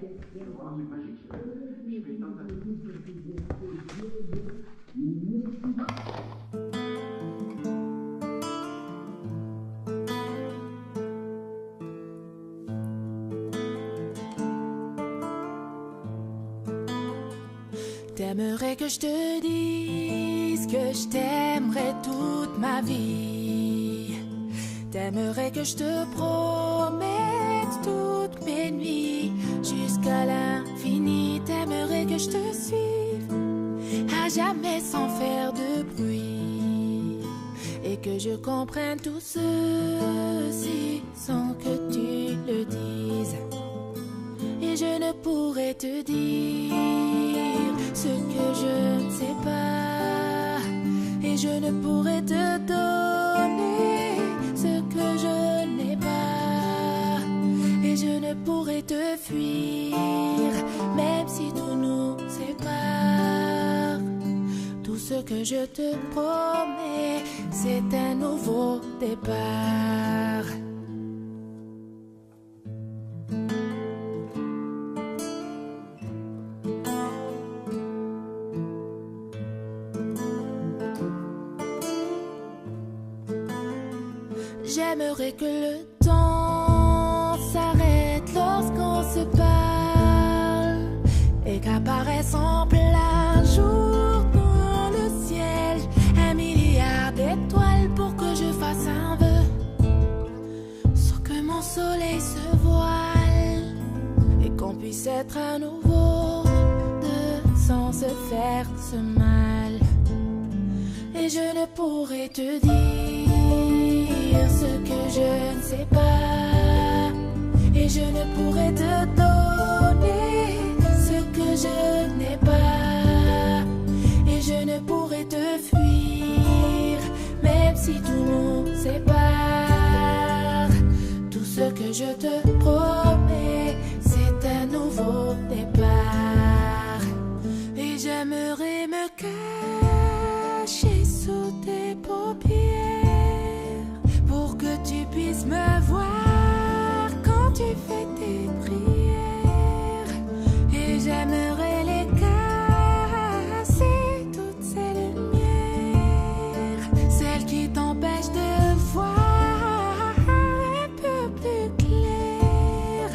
Je vais voir un truc magique. Je vais éteindre ta vie. T'aimerais que je te dise que je t'aimerais toute ma vie. T'aimerais que je te promette toutes mes nuits jusqu'à l'infini. T'aimerais que je te suive à jamais sans faire de bruit et que je comprenne tout ceci sans que tu le dises. Et je ne pourrais te dire ce que je ne sais pas, et je ne pourrais te donner ce que je n'ai pas, et je ne pourrais te fuir même si tout nous sépare. Tout ce que je te promets, c'est un nouveau départ. J'aimerais que le temps s'arrête lorsqu'on se parle et qu'apparaisse en plein jour dans le ciel 1 milliard d'étoiles pour que je fasse un vœu sans que mon soleil se voile et qu'on puisse être à nouveau deux sans se faire ce mal. Et je ne pourrais te dire ce que je ne sais pas, et je ne pourrais te donner ce que je n'ai pas, et je ne pourrais te fuir même si tout nous sépare. Tout ce que je te promets, c'est un nouveau départ. Et j'aimerais me cacher sous tes paupières pour que tu puisses me voir quand tu fais tes prières. Et j'aimerais les casser, toutes ces lumières, celles qui t'empêchent de voir un peu plus clair.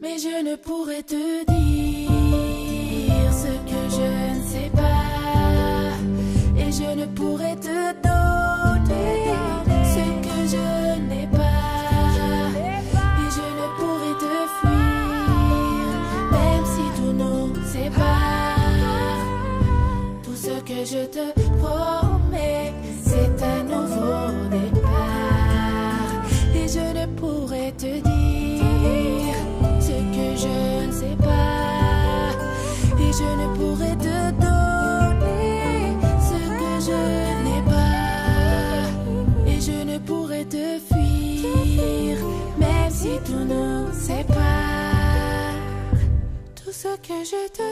Mais je ne pourrais te dire ce que je ne sais pas, et je ne pourrais te donner ce que je n'ai pas, et je ne pourrais te fuir même si tout nous sépare. Tout ce que je te promets, c'est un nouveau départ. Et je ne pourrais te dire ce que je ne sais pas, et je ne pourrais te donner ce que je n'ai pas, et je ne pourrais te fuir même si tout nous sépare. Tout ce que je te